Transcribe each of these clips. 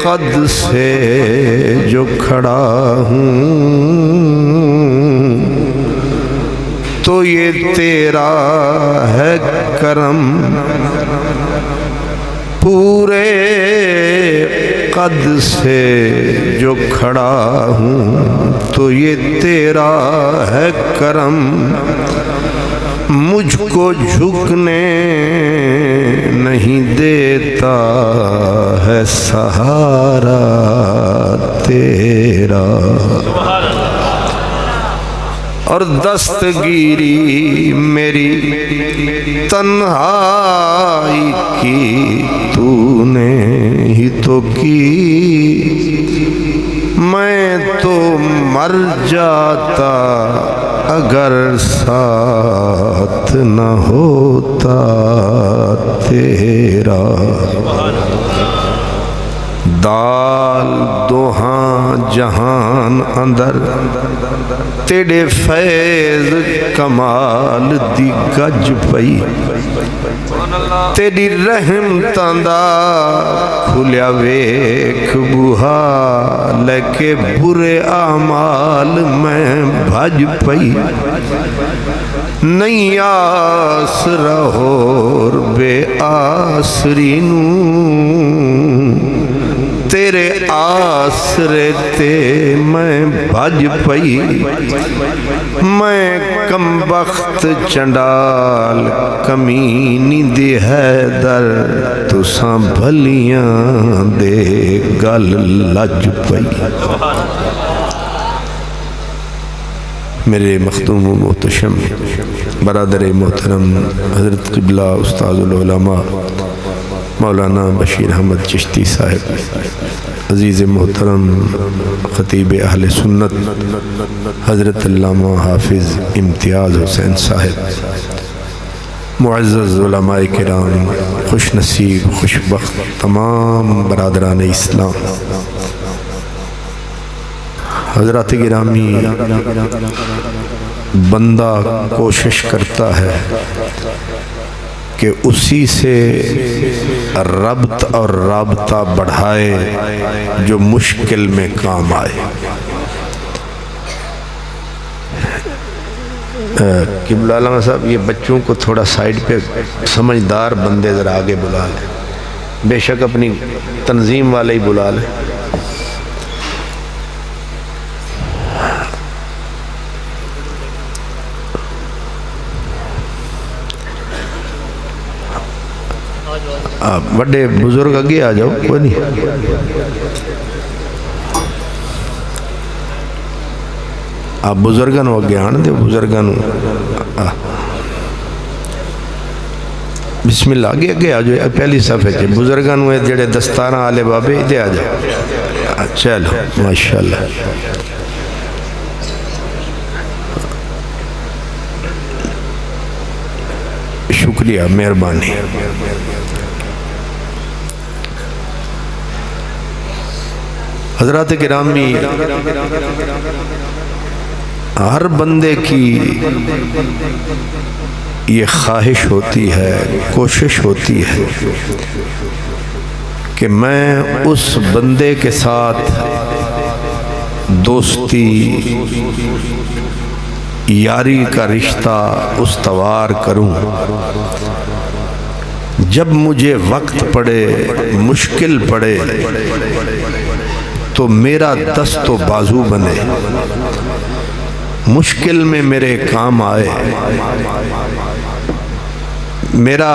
قد سے جو کھڑا ہوں تو یہ تیرا ہے کرم، پورے قد سے جو کھڑا ہوں تو یہ تیرا ہے کرم، مجھ کو جھکنے نہیں دیتا ہے سہارا تیرا، اور دستگیری میری تنہائی کی تو نے ہی تو کی، میں تو مر جاتا اگر ساتھ نہ ہوتا تیرا، دال دوہاں جہان اندر تیرے فیض کمال دی گج پئی، تیری رحمتاں دا کھلیا ویکھ بوہا، لے کے برے اعمال میں بھج پئی، نہیں آسرا ہور بے آسری نوں، تیرے آسرے تے میں بھج پئی، میں کم بخت چنڈال کمینی دی حیدر، تساں بھلیاں دے گل لج پئی۔ میرے مخدوم و محتشم برادر محترم حضرت قبلہ استاذ العلماء مولانا بشیر احمد چشتی صاحب، عزیز محترم خطیب اہل سنت حضرت علامہ حافظ امتیاز حسین صاحب، معزز علماء کرام، خوش نصیب خوش بخت تمام برادران اسلام، حضرات گرامی، بندہ کوشش کرتا ہے کہ اسی سے ربط اور رابطہ بڑھائے جو مشکل میں کام آئے۔ قبلہ علامہ صاحب، یہ بچوں کو تھوڑا سائیڈ پہ سمجھدار بندے ذرا آگے بلا لیں، بے شک اپنی تنظیم والے ہی بلا لیں۔ آپ بڑے بزرگ آگے آ جاؤ، کوئی نہیں، آپ بزرگاں آگے آن دے، بزرگاں بسم اللہ آگے آگے آ جاؤ، پہلی صفحے چھے بزرگاں جڑے دستاراں آلے بابے دے آ جاؤ، چلو ماشاءاللہ۔ شکریہ، مہربانی۔ حضرات گرامی، ہر بندے کی یہ خواہش ہوتی ہے، کوشش ہوتی ہے کہ میں اس بندے کے ساتھ دوستی یاری کا رشتہ استوار کروں، جب مجھے وقت پڑے، مشکل پڑے تو میرا دست و بازو بنے، مشکل میں میرے کام آئے، میرا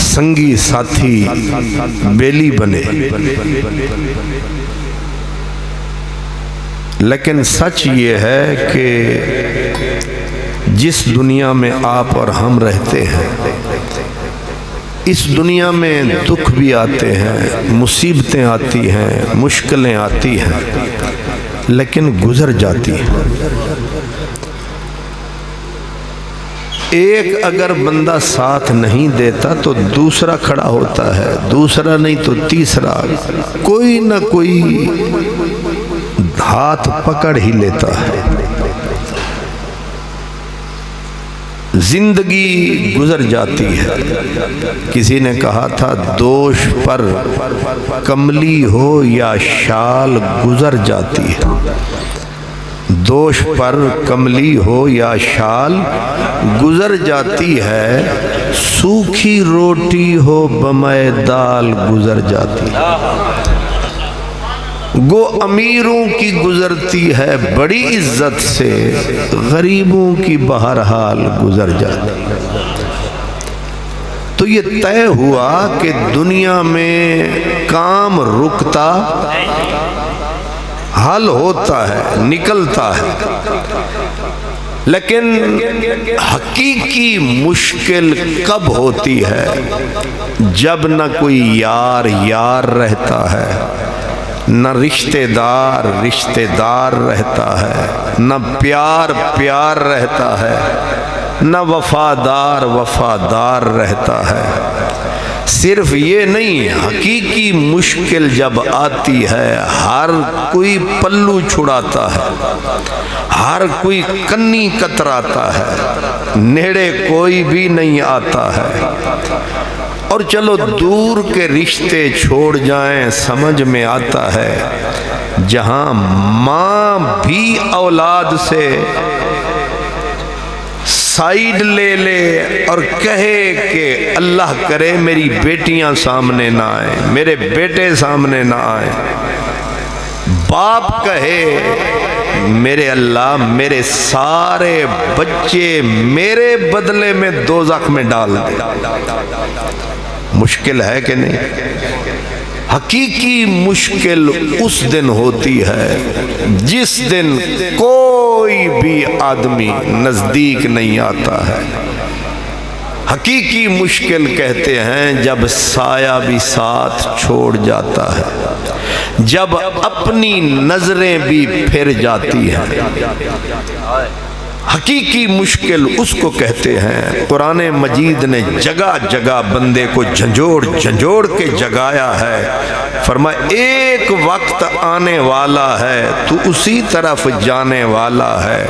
سنگی ساتھی بیلی بنے۔ لیکن سچ یہ ہے کہ جس دنیا میں آپ اور ہم رہتے ہیں، اس دنیا میں دکھ بھی آتے ہیں، مصیبتیں آتی ہیں، مشکلیں آتی ہیں، لیکن گزر جاتی ہیں۔ ایک اگر بندہ ساتھ نہیں دیتا تو دوسرا کھڑا ہوتا ہے، دوسرا نہیں تو تیسرا، کوئی نہ کوئی ہاتھ پکڑ ہی لیتا ہے۔ زندگی گزر جاتی ہے۔ کسی نے کہا تھا دوش پر کملی ہو یا شال گزر جاتی ہے، دوش پر کملی ہو یا شال گزر جاتی ہے، سوکھی روٹی ہو بمائے دال گزر جاتی ہے۔ گو امیروں کی گزرتی ہے بڑی عزت سے، غریبوں کی بہرحال گزر جاتی ہے۔ تو یہ طے ہوا کہ دنیا میں کام رکتا، حل ہوتا ہے، نکلتا ہے، لیکن حقیقی مشکل کب ہوتی ہے؟ جب نہ کوئی یار یار رہتا ہے، نہ رشتہ دار رہتا ہے، نہ پیار پیار رہتا ہے، نہ وفادار رہتا ہے۔ صرف یہ نہیں، حقیقی مشکل جب آتی ہے ہر کوئی پلو چھڑاتا ہے، ہر کوئی کنی کتراتا ہے، نیڑے کوئی بھی نہیں آتا ہے۔ اور چلو دور کے رشتے چھوڑ جائیں، سمجھ میں آتا ہے جہاں ماں بھی اولاد سے سائیڈ لے لے اور کہے کہ اللہ کرے میری بیٹیاں سامنے نہ آئیں، میرے بیٹے سامنے نہ آئیں، باپ کہے میرے اللہ میرے سارے بچے میرے بدلے میں دوزخ میں ڈال دے۔ مشکل ہے کہ نہیں؟ حقیقی مشکل اس دن ہوتی ہے جس دن کوئی بھی آدمی نزدیک نہیں آتا ہے۔ حقیقی مشکل کہتے ہیں جب سایہ بھی ساتھ چھوڑ جاتا ہے، جب اپنی نظریں بھی پھر جاتی ہیں۔ حقیقی مشکل اس کو کہتے ہیں۔ قرآن مجید نے جگہ جگہ بندے کو جھنجھوڑ کے جگایا ہے۔ فرمایا ایک وقت آنے والا ہے تو اسی طرف جانے والا ہے،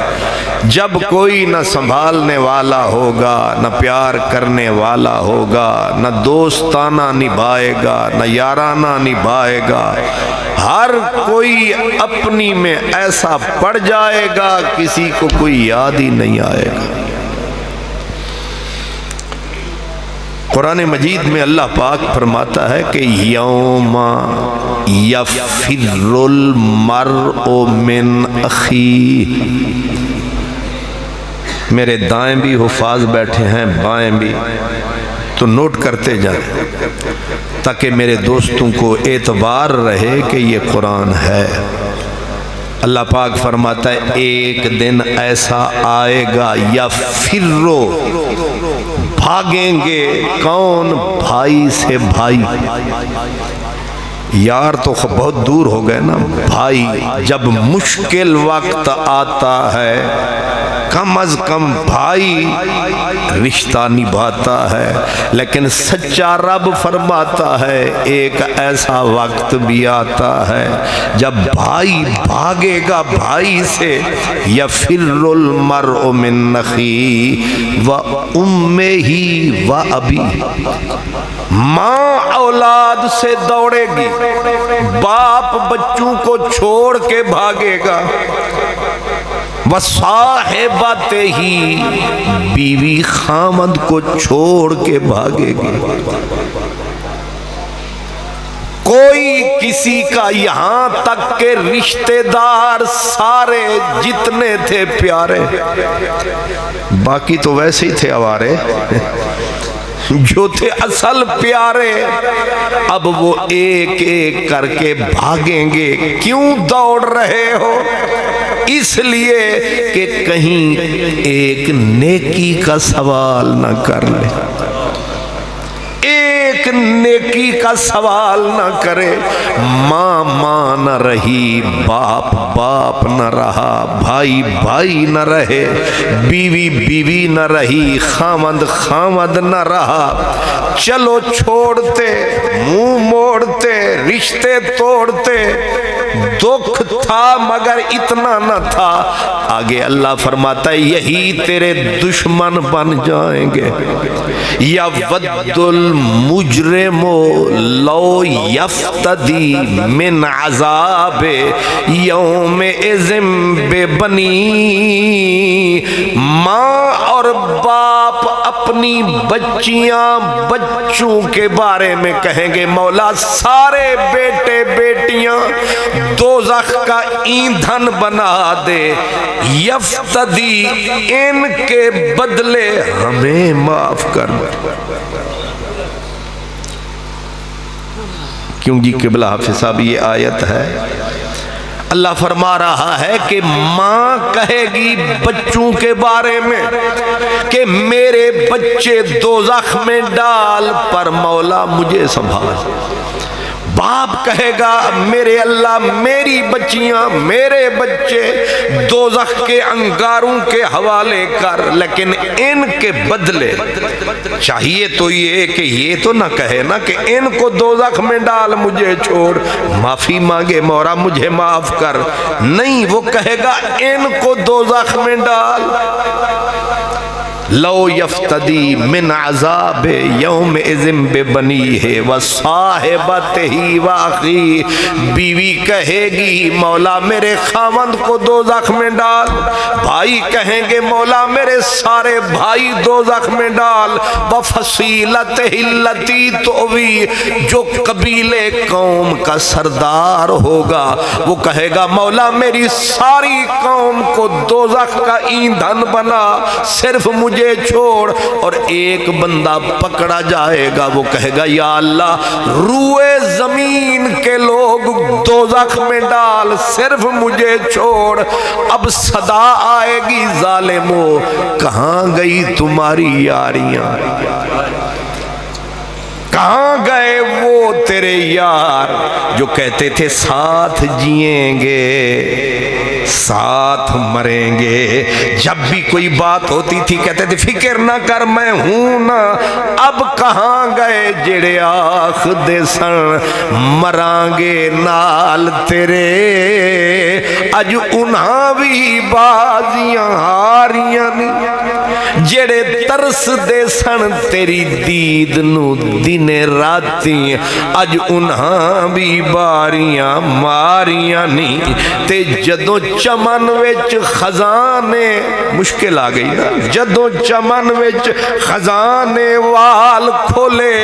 جب کوئی نہ سنبھالنے والا ہوگا، نہ پیار کرنے والا ہوگا، نہ دوستانہ نبھائے گا، نہ یارانہ نبھائے گا، ہر کوئی اپنی میں ایسا پڑ جائے گا کسی کو کوئی یاد ہی نہیں آئے گا۔ قرآن مجید میں اللہ پاک فرماتا ہے کہ یوم یفر المرء من اخیہ۔ میرے دائیں بھی حفاظ بیٹھے ہیں، بائیں بھی، تو نوٹ کرتے جائیں تاکہ میرے دوستوں کو اعتبار رہے کہ یہ قرآن ہے۔ اللہ پاک فرماتا ہے ایک دن ایسا آئے گا یفرو، بھاگیں گے کون؟ بھائی سے بھائی۔ یار تو بہت دور ہو گئے نا، بھائی جب مشکل وقت آتا ہے کم از کم بھائی رشتہ نبھاتا ہے، لیکن سچا رب فرماتا ہے ایک ایسا وقت بھی آتا ہے جب بھائی بھاگے گا بھائی سے، یفر المرء من اخیہ و امہ و ابیہ۔ ماں اولاد سے دوڑے گی، باپ بچوں کو چھوڑ کے بھاگے گا، وصاحبتہ، بیوی خامد کو چھوڑ کے بھاگے گی۔ کوئی کسی کا، یہاں تک کہ رشتہ دار سارے جتنے تھے پیارے، باقی تو ویسے ہی تھے آوارے، جو تھے اصل پیارے اب وہ ایک ایک کر کے بھاگیں گے۔ کیوں دوڑ رہے ہو؟ اس لیے کہ کہیں ایک نیکی کا سوال نہ کر لے، ایک ایک نیکی کا سوال نہ کرے۔ ماں ماں نہ رہی، باپ باپ نہ رہا، بھائی بھائی نہ رہے، بیوی بیوی نہ رہی، خامد خامد نہ رہا، چلو چھوڑتے، منہ موڑتے، رشتے توڑتے، دکھ تھا مگر اتنا نہ تھا۔ آگے اللہ فرماتا ہے یہی تیرے دشمن بن جائیں گے۔ یود المجرم لو یفتدی من عذاب یومئذ ببنی۔ ماں اور باپ اپنی بچیاں بچوں کے بارے میں کہیں گے مولا سارے بیٹے بیٹیاں دوزخ کا ایندھن بنا دے، یفتدی ان کے بدلے ہمیں معاف کر۔ کیوں جی قبلہ حافظ صاحب یہ آیت ہے، اللہ فرما رہا ہے کہ ماں کہے گی بچوں کے بارے میں کہ میرے بچے دوزخ میں ڈال پر مولا مجھے سنبھال۔ باپ کہے گا میرے اللہ میری بچیاں میرے بچے دوزخ کے انگاروں کے حوالے کر، لیکن ان کے بدلے چاہیے تو یہ کہ یہ تو نہ کہے نا کہ ان کو دوزخ میں ڈال مجھے چھوڑ، معافی مانگے مولا مجھے معاف کر، نہیں وہ کہے گا ان کو دوزخ میں ڈال۔ لو یفتدی من عذاب یومئذ ببنیہ وصاحبتہ واخیہ، بیوی کہے گی مولا میرے خاوند کو دوزخ میں ڈال، بھائی کہیں گے مولا میرے سارے بھائی دوزخ میں ڈال، وفصیلتہ التی تؤوی، جو قبیلے قوم کا سردار ہوگا وہ کہے گا مولا میری ساری قوم کو دوزخ کا ایندھن بنا، صرف مجھے چھوڑ۔ اور ایک بندہ پکڑا جائے گا وہ کہے گا یا اللہ روئے زمین کے لوگ دوزخ میں ڈال صرف مجھے چھوڑ۔ اب صدا آئے گی ظالمو کہاں گئی تمہاری یاریاں، کہاں گئے وہ تیرے یار جو کہتے تھے ساتھ جیئیں گے ساتھ مریں گے، جب بھی کوئی بات ہوتی تھی کہتے تھے فکر نہ کر میں ہوں نا، اب کہاں گئے جڑے آخ دے سن مران گے نال تیرے، اج انہاں بھی بازیاں ہاریاں جڑے ترس دے سن تیری دید نو دن راتی، اج انہاں بھی باریاں ماریاں نہیں۔ تے جدوں چمن وچ خزانے مشکل آ گئی نا، جدوں چمن وچ خزانے وال کھولے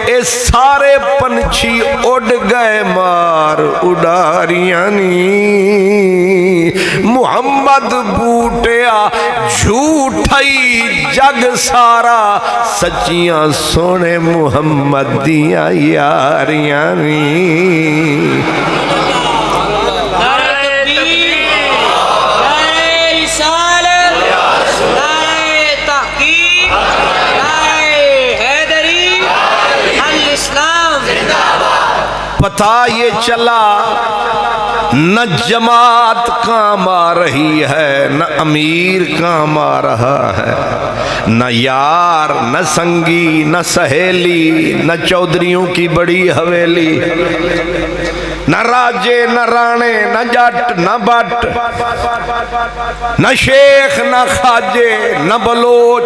اے سارے پنچھی اڑ گئے مار اڈاریاں نہیں۔ محمد بوٹیا جھوٹائی جگ سارا، سچیاں سونے محمد دیاں یاریاں نہیں۔ پتہ یہ چلا نہ جماعت کام آ رہی ہے، نہ امیر کام آ رہا ہے، نہ یار نہ سنگی نہ سہیلی، نہ چودھریوں کی بڑی حویلی، نہ راجے نہ رانے نہ جٹ نہ بٹ، نہ شیخ نہ خواجے نہ بلوچ،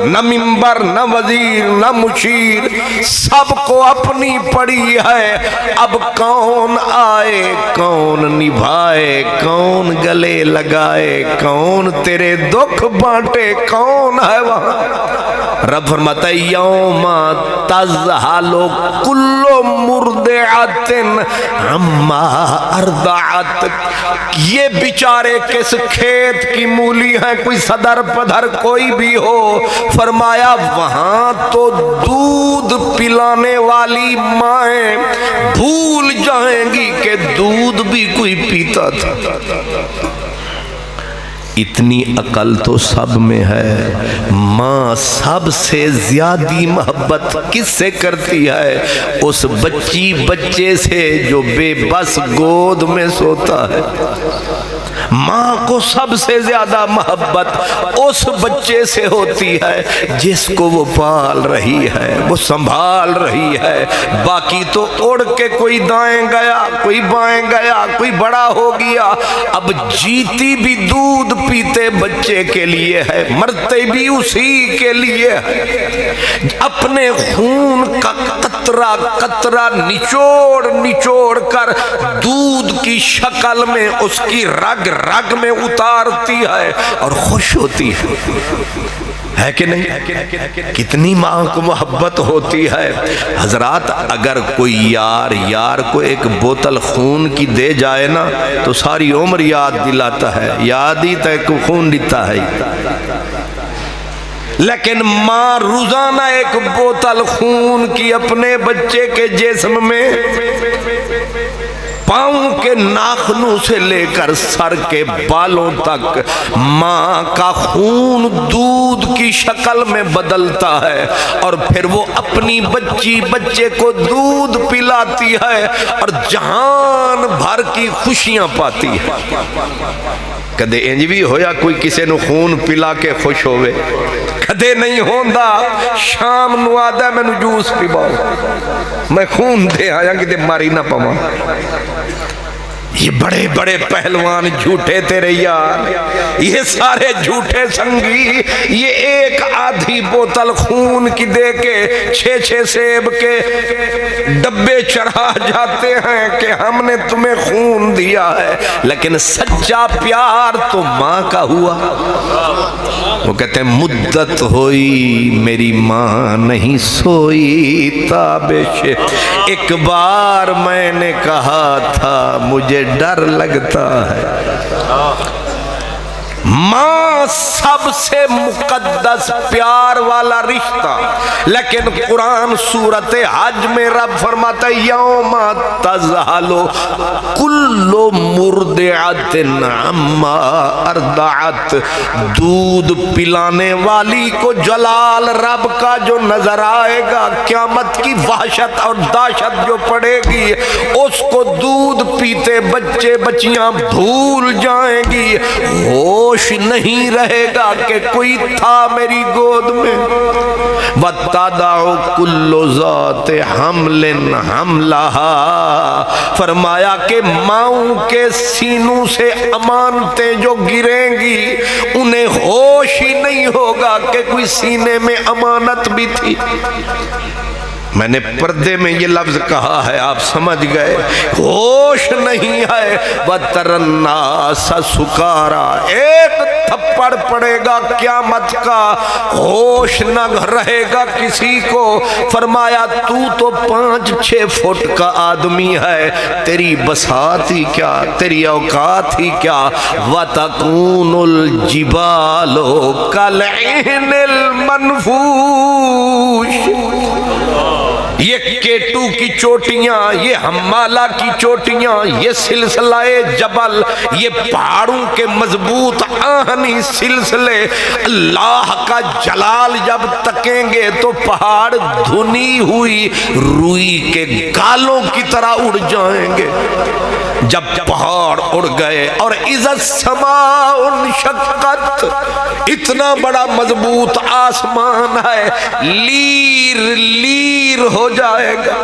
نہ ممبر نہ وزیر نہ مشیر، سب کو اپنی پڑی ہے۔ اب کون آئے کون نبھائے، کون گلے لگائے، کون تیرے دکھ بانٹے، کون ہے وہاں؟ رب فرماتا ہے یوم تذہل کل مرضعۃ عما ارضعت، یہ بیچارے کس کھیت کی مولی ہیں، کوئی صدر پدھر کوئی بھی ہو، فرمایا وہاں تو دودھ پلانے والی مائیں بھول جائیں گی کہ دودھ بھی کوئی پیتا تھا۔ اتنی عقل تو سب میں ہے، ماں سب سے زیادہ محبت کس سے کرتی ہے؟ اس بچے سے جو بے بس گود میں سوتا ہے۔ ماں کو سب سے زیادہ محبت اس بچے سے ہوتی ہے جس کو وہ پال رہی ہے، وہ سنبھال رہی ہے۔ باقی تو اڑ کے کوئی دائیں گیا، کوئی بائیں گیا، کوئی بڑا ہو گیا، اب جیتی بھی دودھ پیتے بچے کے لیے ہے، مرتے بھی اسی کے لیے ہے۔ اپنے خون کا قطرہ قطرہ نچوڑ کر دودھ کی شکل میں اس کی رگ میں اتارتی ہے اور خوش ہوتی ہے کہ نہیں؟ کتنی ماں کو محبت ہوتی ہے۔ حضرات اگر کوئی یار کو ایک بوتل خون کی دے جائے نا تو ساری عمر یاد دلاتا ہے، یاد ہی تک خون دیتا ہے۔ لیکن ماں روزانہ ایک بوتل خون کی اپنے بچے کے جسم میں پاؤں کے ناخنوں سے لے کر سر کے بالوں تک ماں کا خون دودھ کی شکل میں بدلتا ہے، اور پھر وہ اپنی بچے کو دودھ پلاتی ہے اور جہان بھر کی خوشیاں پاتی ہے۔ کدے انج بھی ہویا کوئی کسی نو خون پلا کے خوش ہوئے؟ کدے نہیں ہوندا۔ شام نو آدھا میں نو جوس پی باؤ، میں خون دے آیا کہ دے ماری نہ پاواں۔ یہ بڑے بڑے پہلوان جھوٹے تیرے یار، یہ سارے جھوٹے سنگی، یہ ایک آدھی بوتل خون کی دے کے 6 سیب کے ڈبے چڑھا جاتے ہیں کہ ہم نے تمہیں خون دیا ہے، لیکن سچا پیار تو ماں کا ہوا۔ وہ کہتے ہیں مدت ہوئی میری ماں نہیں سوئی تابش، ایک بار میں نے کہا تھا مجھے ڈر لگتا ہے۔ ماں سب سے مقدس پیار والا رشتہ، لیکن قرآن سورت حج میں رب فرماتا ہے یوم تذہل کل مرضعۃ عما ارضعت، دودھ پلانے والی کو جلال رب کا جو نظر آئے گا، قیامت کی وحشت اور دہشت جو پڑے گی، اس کو دودھ پیتے بچے بچیاں بھول جائیں گی، ہوش نہیں رہے گا کہ کوئی تھا میری گود میں۔ وَتَدَعُ كُلُّ ذَاتِ حَمْلٍ حَمْلَهَا، فرمایا کہ ماؤں کے سینوں سے امانتیں جو گریں گی انہیں ہوش ہی نہیں ہوگا کہ کوئی سینے میں امانت بھی تھی۔ میں نے پردے میں یہ لفظ کہا ہے، آپ سمجھ گئے، ہوش نہیں ہے۔ وَتَرَى النَّاسَ سُكَارَىٰ، ایک تھپڑ پڑے گا قیامت کا، ہوش نہ رہے گا کسی کو۔ فرمایا تو 5-6 فٹ کا آدمی ہے، تیری بساط ہی کیا، تیری اوقات ہی کیا۔ وَتَكُونُ الْجِبَالُ كَالْعِهْنِ الْمَنْفُوشِ، یہ کیٹو کی چوٹیاں، یہ ہمالہ کی چوٹیاں، یہ سلسلہ جبل، یہ پہاڑوں کے مضبوط آہنی سلسلے، اللہ کا جلال جب تکیں گے تو پہاڑ دھنی ہوئی روئی کے گالوں کی طرح اڑ جائیں گے۔ جب پہاڑ اڑ گئے اور اذا السماء انشقت، اتنا بڑا مضبوط آسمان ہے، لیر ہو جائے گا۔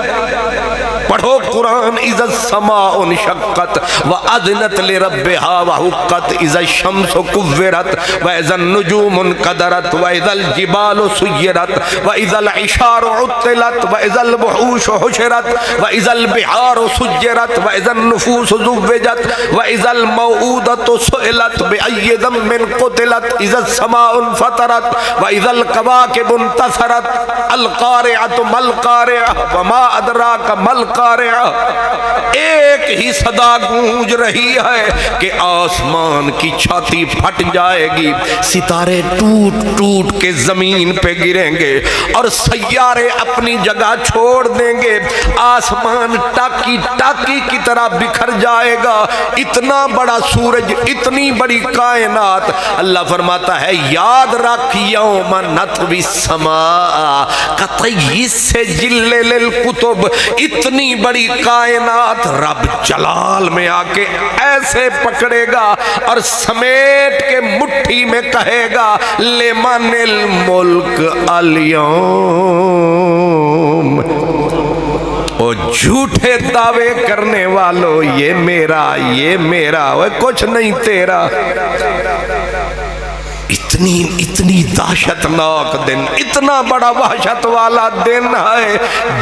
پڑھو قرآن، اذا السماء انشقت وَأَذْنَتْ لِرَبِّهَا وَحُقَّتْ اذا الشمس كُوِّرَتْ وَإِذَا النُّجُومُ انْكَدَرَتْ وَإِذَا الْجِبَالُ سُيِّرَتْ وَإِذَا الْعِشَارُ عُطِّلَتْ وَإِذَا الْوُحُوشُ حُشِرَتْ وَإِذَا الْبِحَارُ سُجِّرَتْ وَإِذَا النُّفُوسُ زُوِّجَتْ وَإِذَا الْمَوْءُودَةُ سُئِلَتْ بِأَيِّ ذَنبٍ قُتِلَتْ إِذَا السَّمَاءُ انفطرت وَإِذَا الْكَوَاكِبُ انتثرت الْقَارِعَةُ مَا الْقَارِعَةُ وَمَا أَدْرَاكَ مَا الْقَارِعَةُ القارعہ، ایک ہی صدا گونج رہی ہے کہ آسمان کی چھاتی پھٹ جائے گی، ستارے ٹوٹ ٹوٹ کے زمین پہ گریں گے اور سیارے اپنی جگہ چھوڑ دیں گے، آسمان ٹاکی ٹاکی کی طرح بکھر جائے گا، اتنا بڑا سورج، اتنی بڑی کائنات۔ اللہ فرماتا ہے یاد رکھ یوم نطوی السماء کطی السجل للکتب، اتنی بڑی کائنات رب جلال میں آ کے ایسے پکڑے گا اور سمیٹ کے مٹھی میں کہے گا لمن الملک اليوم، او جھوٹے دعوے کرنے والو یہ میرا وہ کچھ نہیں تیرا۔ اتنی دہشتناک دن، اتنا بڑا وحشت والا دن ہے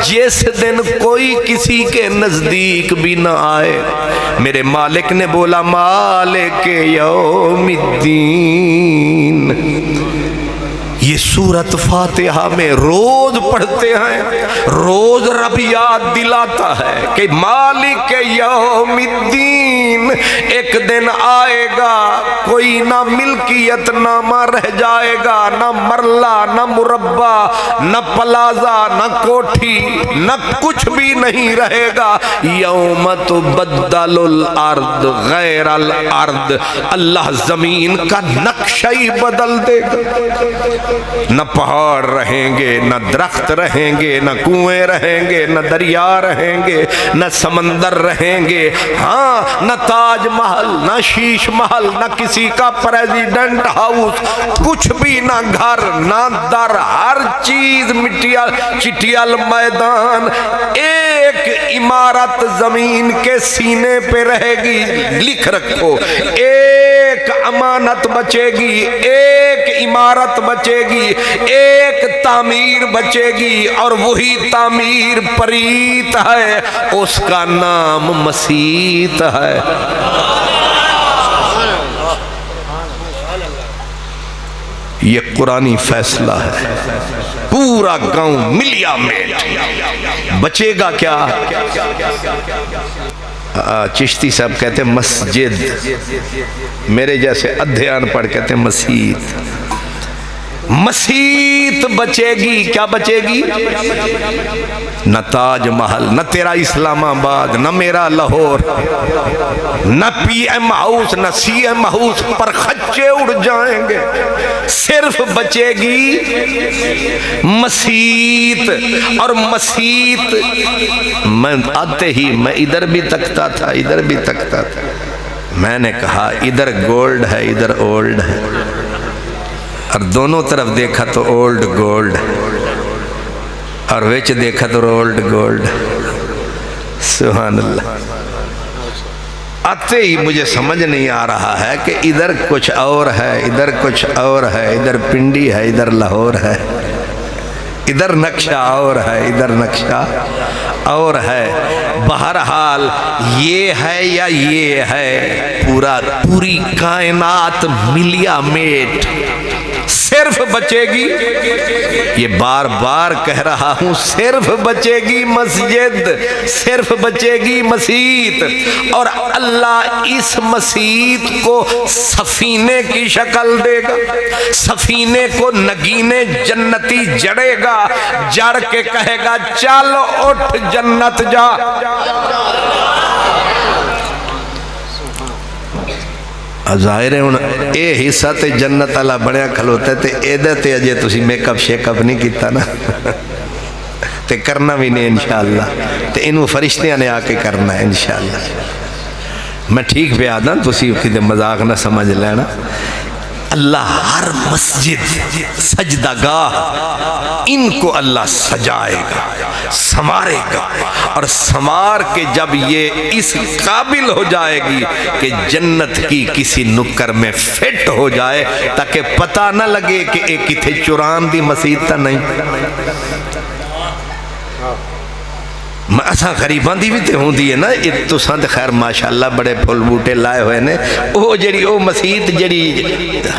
جس دن کوئی کسی کے نزدیک بھی نہ آئے۔ میرے مالک نے بولا مالک یوم الدین، یہ سورت فاتحہ میں روز پڑھتے ہیں، روز رب یاد دلاتا ہے کہ مالک یوم الدین، ایک دن آئے گا کوئی نہ ملکیت نامہ رہ جائے گا، نہ مرلہ نہ مربع نہ پلازا نہ کوٹھی نہ کچھ بھی نہیں رہے گا۔ یوم تبدل الارض غیر الارض، اللہ زمین کا نقشہ ہی بدل دے گا، نہ پہاڑ رہیں گے، نہ درخت رہیں گے، نہ کنویں رہیں گے، نہ دریا رہیں گے، نہ سمندر رہیں گے، ہاں نہ تاج محل، نہ شیش محل، نہ کسی کا پریزیڈنٹ ہاؤس، کچھ بھی، نہ گھر نہ در، ہر چیز چٹیل میدان، ایک عمارت زمین کے سینے پہ رہے گی، لکھ رکھو، ایک امانت بچے گی، ایک عمارت بچے گی، ایک تعمیر بچے گی، اور وہی تعمیر پریت ہے، اس کا نام مسیت ہے۔ یہ قرآنی فیصلہ ہے، پورا گاؤں ملیا میٹ بچے گا کیا؟ چشتی صاحب کہتے ہیں مسجد، میرے جیسے ادھے ان پڑھ کہتے ہیں مسیت۔ مسیت بچے گی، کیا بچے گی؟ نہ تاج محل، نہ تیرا اسلام آباد، نہ میرا لاہور، نہ پی ایم ہاؤس، نہ سی ایم ہاؤس پر خچے اڑ جائیں گے، صرف بچے گی مسیت۔ اور مسیت میں آتے ہی میں ادھر بھی تکتا تھا، میں نے کہا ادھر گولڈ ہے، ادھر اولڈ ہے، اور دونوں طرف دیکھا تو اولڈ گولڈ، اور وچ دیکھا تو رولڈ گولڈ۔ سبحان اللہ۔ آتے ہی مجھے سمجھ نہیں آ رہا ہے کہ ادھر کچھ اور ہے، ادھر کچھ اور ہے، ادھر پنڈی ہے، ادھر لاہور ہے، ادھر نقشہ اور ہے، ادھر نقشہ اور ہے۔ بہرحال یہ ہے یا یہ ہے، پوری کائنات ملیا میٹ صرف بچے گی، یہ بار بار کہہ رہا ہوں، صرف بچے گی مسجد، صرف بچے گی مسیت، اور اللہ اس مسیت کو سفینے کی شکل دے گا، سفینے کو نگینے جنتی جڑے گا، جڑ کے کہے گا چل اٹھ جنت جا۔ ظاہر ہے ہن اے حصہ تے جنت والا بنیا کھلوتا تے ایدے تے اجے تسی میک اپ شیک اپ نہیں کیتا نا، تے کرنا بھی نہیں انشاءاللہ، تے انہوں فرشتیاں نے آ کے کرنا ہے انشاءاللہ۔ میں ٹھیک پہ آدھا تسی کدے مذاق نہ سمجھ لینا۔ اللہ ہر مسجد سجدہ گاہ ان کو اللہ سجائے گا، سنوارے گا، اور سنوار کے جب یہ اس قابل ہو جائے گی کہ جنت کی کسی نکر میں فٹ ہو جائے، تاکہ پتہ نہ لگے کہ ایک کتھے چران دی مسجد تا نہیں۔ اساں غریباں دی بھی تے ہوندی ہے نا، تساں تے خیر ماشاءاللہ بڑے پھل بوٹے لائے ہوئے نے، او جڑی او مسیت جڑی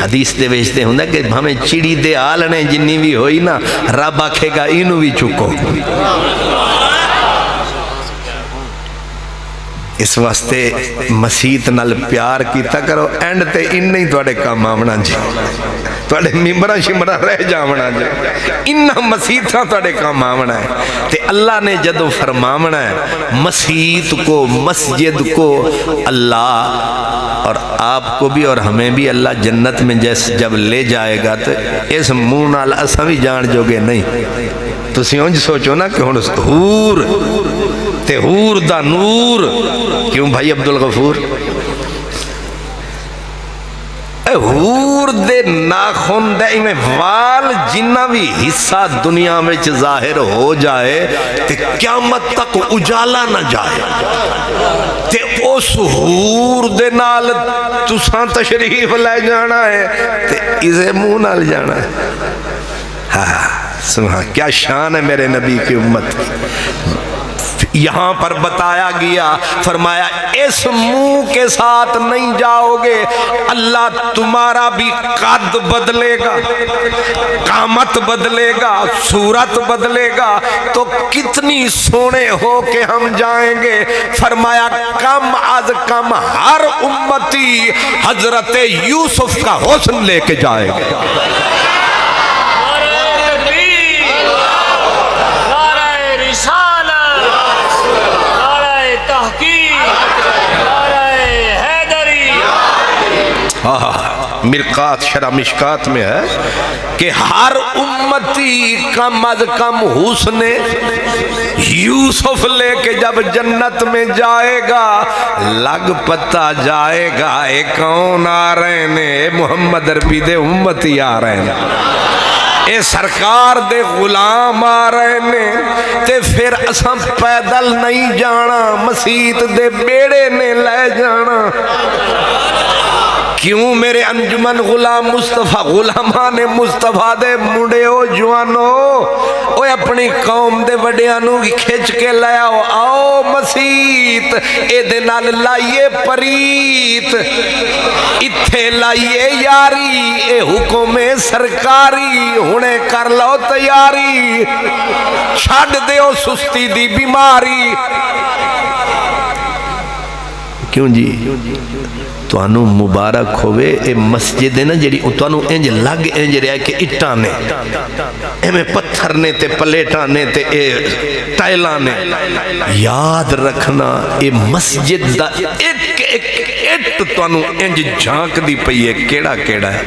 حدیث دے وچ ہوندا کہ بھاویں چڑی دے آل نے جنی بھی ہوئی نا، رب آکھے گا اینو بھی چکو۔ اس واسطے مسیت نال پیار کیتا کرو، اینڈ تے ان ہی تواڈے کام آونا جی، تواڈے ممبراں شمبراں رہ جاونا جی، انہاں مسیتاں تواڈے کام آونا ہے۔ تے اللہ نے جدو فرماونا ہے مسیت کو، مسجد کو، اللہ اور آپ کو بھی اور ہمیں بھی اللہ جنت میں جب لے جائے گا تو اس منہ نال اساں بھی جان جوگے نہیں۔ تسی اونج سوچو نا کہ ہن حور تے حور دا نور، کیوں بھائی عبدالغفور؟ اے حور دے ناخن دے میں وال جنہ بھی حصہ دنیا میں ظاہر ہو جائے تے قیامت تک اجالا نہ جائے، تے اس حور دے نال تساں تشریف لے جانا ہے تے اسے منہ نال جانا ہے۔ ہاں سبحان، کیا شان ہے میرے نبی کی امت۔ یہاں پر بتایا گیا، فرمایا اس منہ کے ساتھ نہیں جاؤ گے، اللہ تمہارا بھی قد بدلے گا، قامت بدلے گا، صورت بدلے گا، تو کتنی سونے ہو کے ہم جائیں گے۔ فرمایا کم از کم ہر امتی حضرت یوسف کا حسن لے کے جائے گا۔ مرقات شرح مشکات میں ہے کہ ہر امتی کم از کم حسن یوسف لے کے جب جنت میں جائے گا، لگ پتہ جائے گا اے کون آ رہے نے، اے محمد عربی دے امتی آ رہے نے، اے سرکار دے غلام آ رہے نے، تے پھر اساں پیدل نہیں جانا، مسیت دے بیڑے نے لے جانا۔ کیوں میرے انجمن غلام مصطفیٰ، غلامان مصطفیٰ دے منڈے ہو جوانو، اوے اپنی قوم دے وڈیانو کھچ کے لے آؤ، آؤ مسیت، اے دے نال لائیے پریت، اتھے لائیے یاری، اے حکم سرکاری، ہونے کر لو تیاری، چھڑ دیو سستی دی بیماری۔ کیوں جی؟ تو انو مبارک ہوئے اے مسجد ہے نا جیڑی، تو انو انج لگ انج رہا ہے کہ اٹھاں نے، اے میں پتھر نے تے پلیٹاں نے تے اے ٹائلاں نے، یاد رکھنا اے مسجد دا ایک ایک اٹ تو انو انج جھانک دی پئی ہے کیڑا کیڑا ہے۔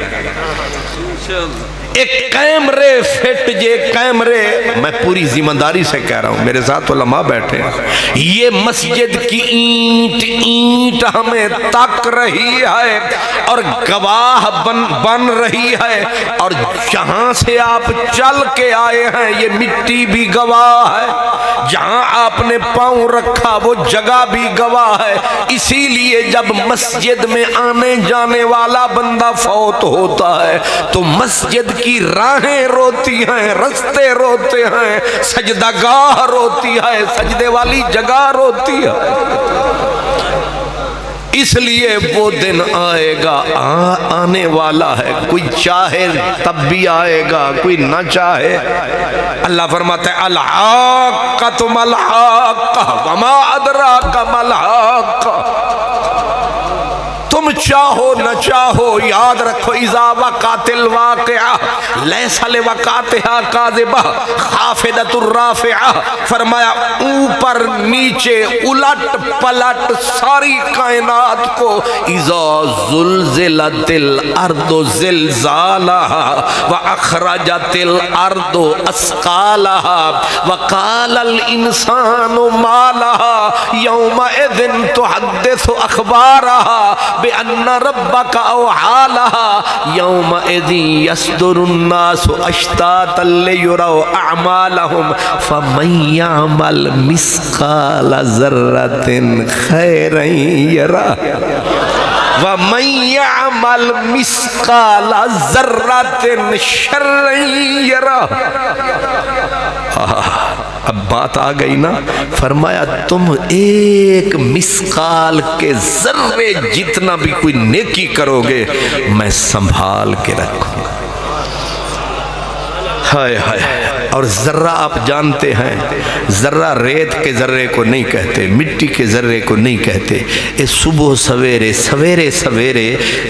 ایک کیمرے فٹ جے کیمرے، میں پوری ذمہ داری سے کہہ رہا ہوں، میرے ساتھ علماء بیٹھے ہیں، یہ مسجد کی اینٹ اینٹ ہمیں تک رہی ہے اور گواہ بن رہی ہے، اور جہاں سے آپ چل کے آئے ہیں یہ مٹی بھی گواہ ہے، جہاں آپ نے پاؤں رکھا وہ جگہ بھی گواہ ہے۔ اسی لیے جب مسجد میں آنے جانے والا بندہ فوت ہوتا ہے تو مسجد کی راہیں روتی ہیں، رستے روتے ہیں، سجدہ گاہ روتی ہے، سجدے والی جگہ روتی ہے۔ اس لیے وہ دن آئے گا، آنے والا ہے، کوئی چاہے تب بھی آئے گا، کوئی نہ چاہے۔ اللہ فرماتا ہے الحاقۃ ما الحاقۃ وما ادراک ما الحاقۃ، تم چاہو نہ چاہو یاد رکھو اذا وقعت الواقعہ لیس لوقعتہا کاذبہ خافضۃ الرافعہ، فرمایا اوپر نیچے الٹ پلٹ ساری کائنات کو، اذا زلزلت الارض زلزالہا واخرجت الارض اثقالہا وقال الانسان ما لہا یومئذ تحدث اخبارہا بأن ربك أوحى لها يومئذ يصدر الناس أشتاتا ليروا أعمالهم فمن يعمل مثقال ذرة خيرا يره ومن يعمل مثقال ذرة شرا يره۔ اب بات آ گئی نا، فرمایا تم ایک مثقال کے ذرے جتنا بھی کوئی نیکی کرو گے میں سنبھال کے رکھوں گا۔ ہائے ہائے، اور ذرہ آپ جانتے ہیں، ذرہ ریت کے ذرے کو نہیں کہتے، مٹی کے ذرے کو نہیں کہتے۔ اے صبح سویرے سویرے سویرے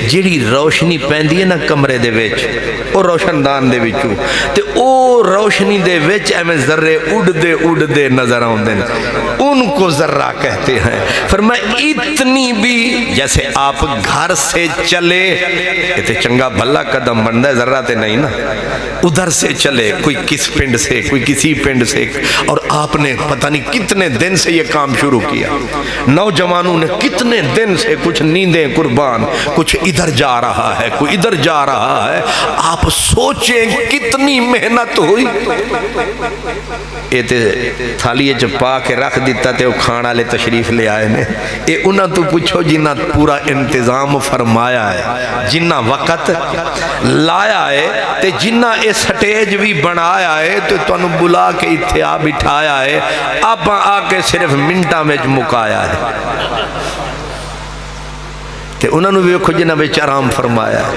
جیڑی روشنی پیندی ہے نا کمرے دے وچ، او روشن دان دے وچوں، تے او روشنی دے وچ ایویں ذرے اڑ دے نظر آندے ہیں، ان کو ذرہ کہتے ہیں۔ فرمایا اتنی بھی، جیسے آپ گھر سے چلے، یہ تے چنگا بھلا قدم بندا ہے، ذرہ تے نہیں نا، ادھر سے چلے، کوئی کس پنڈ سے، کوئی کسی پنڈ سے، اور آپ نے پتہ نہیں کتنے دن سے یہ کام شروع کیا، نوجوانوں نے کتنے دن سے کچھ نیندیں قربان، کچھ ادھر جا رہا ہے، کوئی ادھر جا رہا ہے، آپ سوچیں کتنی محنت ہوئی۔ یہ تے تھالی چ پا کے رکھ دیتا تے وہ کھانا لے تشریف لے آئے نے، اے انہاں تو پوچھو جنہ پورا انتظام فرمایا ہے، جنہ وقت لایا ہے، تے جنہ اے سٹیج بھی بنایا ہے، تو تنوں بلا کے اتھے آ بٹھایا ہے، آپ آ کے صرف منٹا میں مکایا ہے، تے انہوں نے بھی ویکھو جنہ بچ آرام فرمایا ہے۔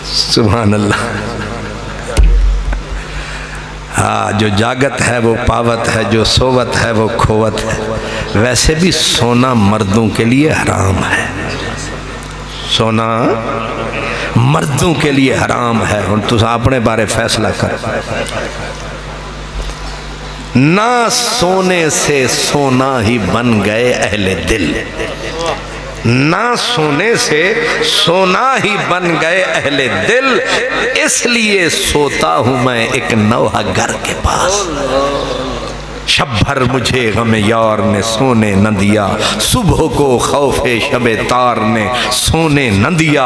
سبحان اللہ۔ ہاں، جو جاگت ہے وہ پاوت ہے، جو سوت ہے وہ کھوت ہے۔ ویسے بھی سونا مردوں کے لیے حرام ہے، سونا مردوں کے لیے حرام ہے۔ ہن تو اپنے بارے فیصلہ کر، نہ سونے سے سونا ہی بن گئے اہل دل، نہ سونے سے سونا ہی بن گئے اہل دل، اس لیے سوتا ہوں میں ایک نوحہ گھر کے پاس۔ شب بھر مجھے غم یار نے سونے نہ دیا، صبح کو خوف شب تار نے سونے نہ دیا،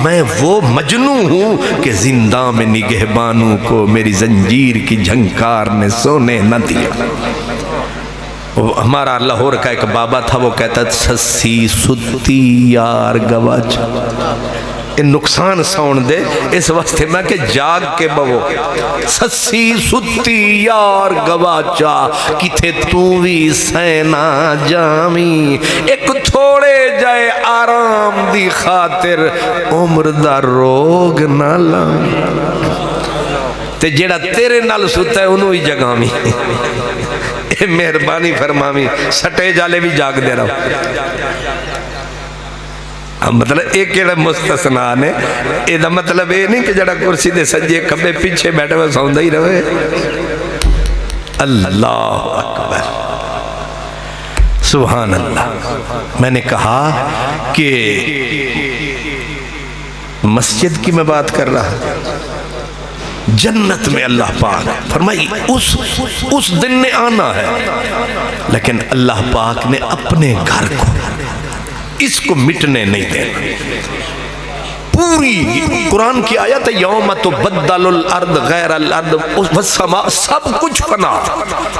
میں وہ مجنوں ہوں کہ زندہ میں نگہبانوں کو میری زنجیر کی جھنکار نے سونے نہ دیا۔ ہمارا لاہور کا ایک بابا تھا، وہ کہتا تھا سسی ستی یار گواچا، یہ نقصان سون دے اس واسطے میں کہ جاگ کے بو، سسی ستی یار گواچا کتھے تو بھی سینا جامی، ایک تھوڑے جائے آرام دی خاطر عمر دا روگ نہ لامی، تے جیڑا تیرے نال ستا ہے انہوں ہی جگامی۔ مہربانی فرمامی، سٹے جالے بھی جاگ دے رہا ہوں۔ مطلب ایک ایڑا مستثنا نے، یہ مطلب یہ نہیں کہ جڑا کرسی دے سجے کبھے پیچھے بیٹھے وہ سوندہ ہی رہے۔ اللہ اکبر، سبحان اللہ۔ میں نے کہا کہ مسجد کی میں بات کر رہا، جنت میں اللہ پاک فرمائی اس دن نے آنا ہے، لیکن اللہ پاک نے اپنے گھر کو اس کو مٹنے نہیں دینا۔ پوری قرآن کی آیت ہے یوم تبدل الارض غیر الارض والسماء، سب کچھ فنا،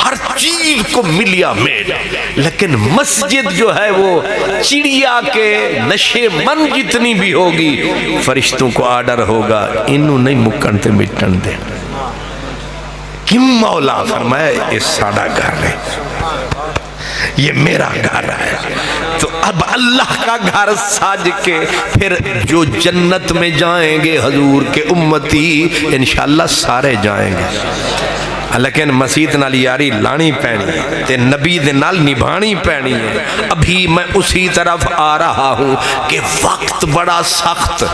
ہر چیز کو ملیا میل، لیکن مسجد جو ہے وہ چڑیا کے نشے من جتنی بھی ہوگی، فرشتوں کو آرڈر ہوگا انہوں نہیں مکن تے مٹن دے۔ کم مولا فرمایا یہ ساڑا گھر ہے، یہ میرا گھر ہے، تو اب اللہ کا گھر ساج کے پھر جو جنت میں جائیں گے حضور کے امتی انشاءاللہ سارے جائیں گے، لیکن مسیح نال یاری لانی پینی ہے تے نبی دے نال نبھانی پینی ہے۔ ابھی میں اسی طرف آ رہا ہوں کہ وقت بڑا سخت،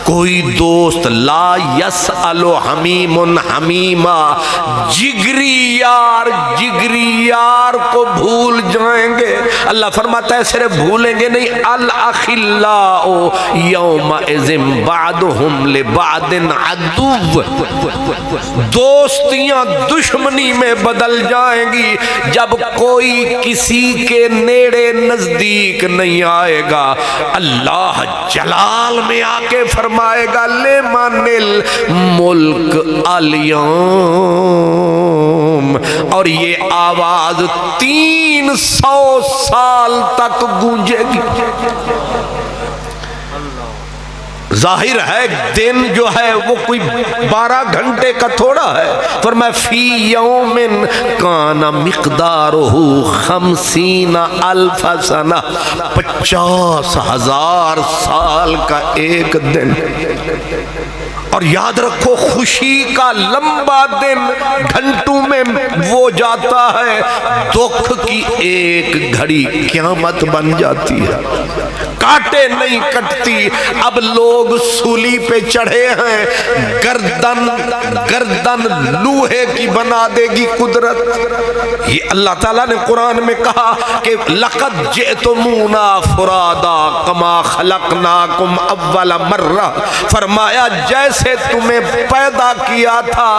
کوئی دوست لا یسأل حمیم حمیما، جگری یار کو بھول جائیں گے۔ اللہ فرماتا ہے صرف بھولیں گے نہیں، الاخلاء یومئذ بعضهم لبعض عدو، دوستیاں دشمنی میں بدل جائیں گی جب کوئی کسی کے نیڑے نزدیک نہیں آئے گا۔ اللہ جلال میں آ کے فرمائے گا لمن الملک اليوم، اور یہ آواز 300 سال تک گونجے گی۔ ظاہر ہے دن جو ہے وہ کوئی 12 گھنٹے کا تھوڑا ہے، فرمایا فی یوم کان مقدارہ 50,000 سنہ، 50,000 سال کا ایک دن۔ اور یاد رکھو خوشی کا لمبا دن گھنٹوں میں وہ جاتا ہے، دکھ کی ایک گھڑی قیامت بن جاتی ہے، کاٹے نہیں کٹتی۔ اب لوگ سولی پہ چڑھے ہیں، گردن لوہے کی بنا دے گی قدرت۔ یہ اللہ تعالیٰ نے قرآن میں کہا کہ لَقَدْ جِئْتُمُونَا فُرَادَا كَمَا خَلَقْنَاكُمْ أَوَّلَ مَرَّةٍ، فرمایا جیسے تمہیں پیدا کیا تھا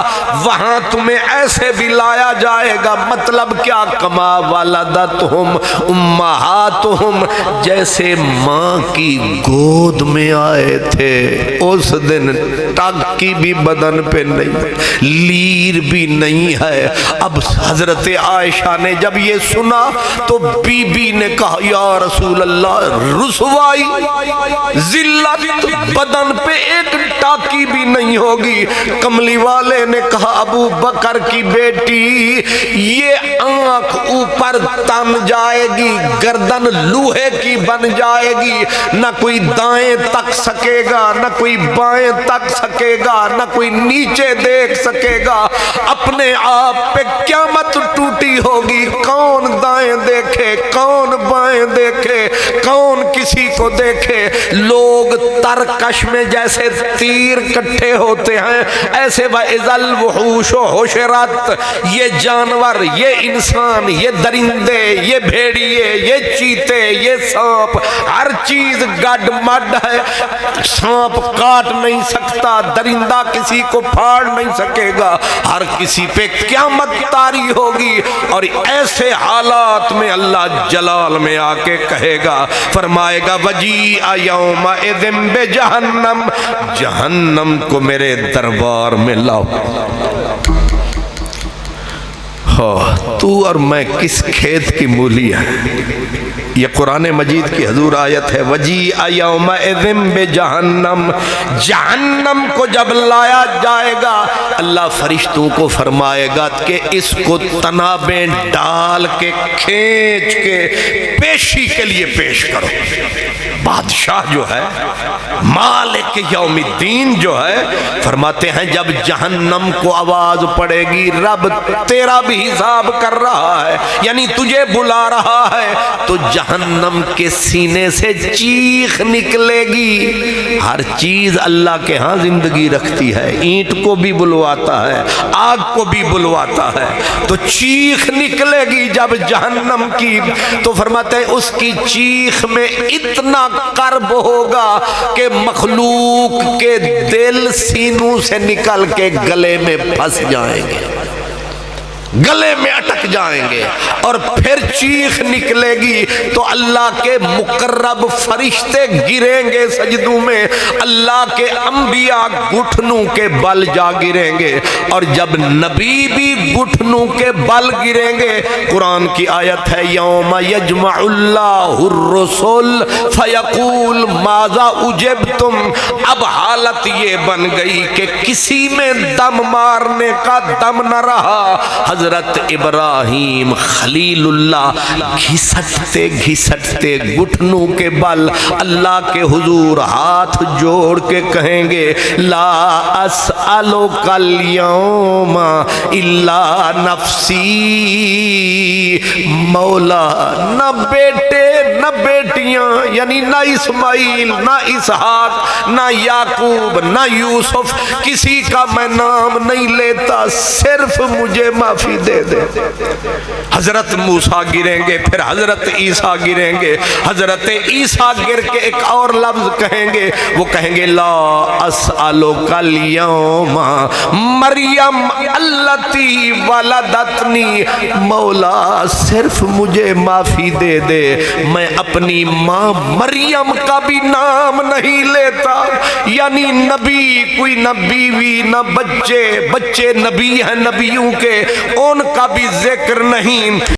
وہاں تمہیں ایسے بھی لایا جائے گا۔ مطلب کیا؟ کما والدتہم امہاتہم، جیسے ماں کی گود میں آئے تھے اس دن ٹاکی بھی بدن پہ نہیں، لیر بھی نہیں ہے۔ اب حضرت عائشہ نے جب یہ سنا تو بی بی نے کہا یا رسول اللہ، رسوائی ذلت، بدن پہ ایک ٹاکی بھی نہیں ہوگی۔ کملی والے نے کہا ابو بکر کی بیٹی، یہ آنکھ اوپر تن جائے گی، گردن لوہے کی بن جائے گی، نہ کوئی دائیں تک سکے گا، نہ کوئی بائیں تک سکے گا، نہ کوئی نیچے دیکھ سکے گا۔ اپنے آپ پہ قیامت ٹوٹی ہوگی، کون دائیں دیکھے، کون بائیں دیکھے، کون کسی کو دیکھے۔ لوگ ترکش میں جیسے تیر کٹھے ہوتے ہیں، ایسے وَإِذَا الْوُحُوشُ حُشِرَتْ، یہ جانور، یہ انسان، یہ درندے، یہ بھیڑیے، یہ چیتے، یہ سانپ، ہر چیز گڈ مڈ ہے۔ سانپ کاٹ نہیں سکتا، درندہ کسی کو پھاڑ نہیں سکے گا، ہر کسی پہ قیامت طاری ہوگی۔ اور ایسے حالات میں اللہ جلال میں آ کے کہے گا، فرمائے گا وَجِیءَ یَوْمَئِذٍ بِجَہَنَّمَ، جہنم کو میرے دربار میں لاؤ۔ تو اور میں کس کھیت کی مولی ہیں؟ یہ قرآن مجید کی حضور آیت ہے، وَجِیءَ یَوْمَئِذٍ بِجَہَنَّمَ، جہنم کو جب لایا جائے گا اللہ فرشتوں کو فرمائے گا کہ اس کو تنابیں ڈال کے کھینچ کے پیشی کے لیے پیش کرو۔ بادشاہ جو ہے، مالک یوم الدین جو ہے، فرماتے ہیں جب جہنم کو آواز پڑے گی رب تیرا بھی حساب کر رہا ہے، یعنی تجھے بلا رہا ہے، تو جہنم کے سینے سے چیخ نکلے گی۔ ہر چیز اللہ کے ہاں زندگی رکھتی ہے، اینٹ کو بھی بلواتا ہے، آگ کو بھی بلواتا ہے، تو چیخ نکلے گی جب جہنم کی، تو فرماتے ہیں اس کی چیخ میں اتنا کرب ہوگا کہ مخلوق کے دل سینوں سے نکل کے گلے میں پھنس جائیں گے، گلے میں اٹک جائیں گے، اور پھر چیخ نکلے گی تو اللہ کے مقرب فرشتے گریں گے سجدوں میں، اللہ کے انبیاء گھٹنوں کے بل جا گریں گے، اور جب نبی بھی گھٹنوں کے بل گریں گے، قرآن کی آیت ہے یوم یجمع اللہ الرسل فیقول ماذا اجبتم، اب حالت یہ بن گئی کہ کسی میں دم مارنے کا دم نہ رہا۔ حضرت ابراہیم خلیل اللہ گھسٹتے گھسٹتے گھٹنوں کے بل اللہ کے حضور ہاتھ جوڑ کے کہیں گے لا اسألک الیوم الا نفسی، مولا نہ بیٹے نہ بیٹیاں، یعنی نہ اسماعیل نہ اسحاق نہ یعقوب نہ یوسف، کسی کا میں نام نہیں لیتا، صرف مجھے معافی دے دے۔ حضرت موسیٰ گریں گے، پھر حضرت عیسیٰ گریں گے، حضرت عیسیٰ گر کے ایک اور لفظ کہیں گے، وہ کہیں گے لا اسألک الیوم مریم التی ولدتنی، مولا صرف مجھے معافی دے دے، میں اپنی ماں مریم کا بھی نام نہیں لیتا، یعنی نبی کوئی نہ بیوی نہ بچے، بچے نبی ہیں نبیوں کے، ان کا بھی ذکر نہیں۔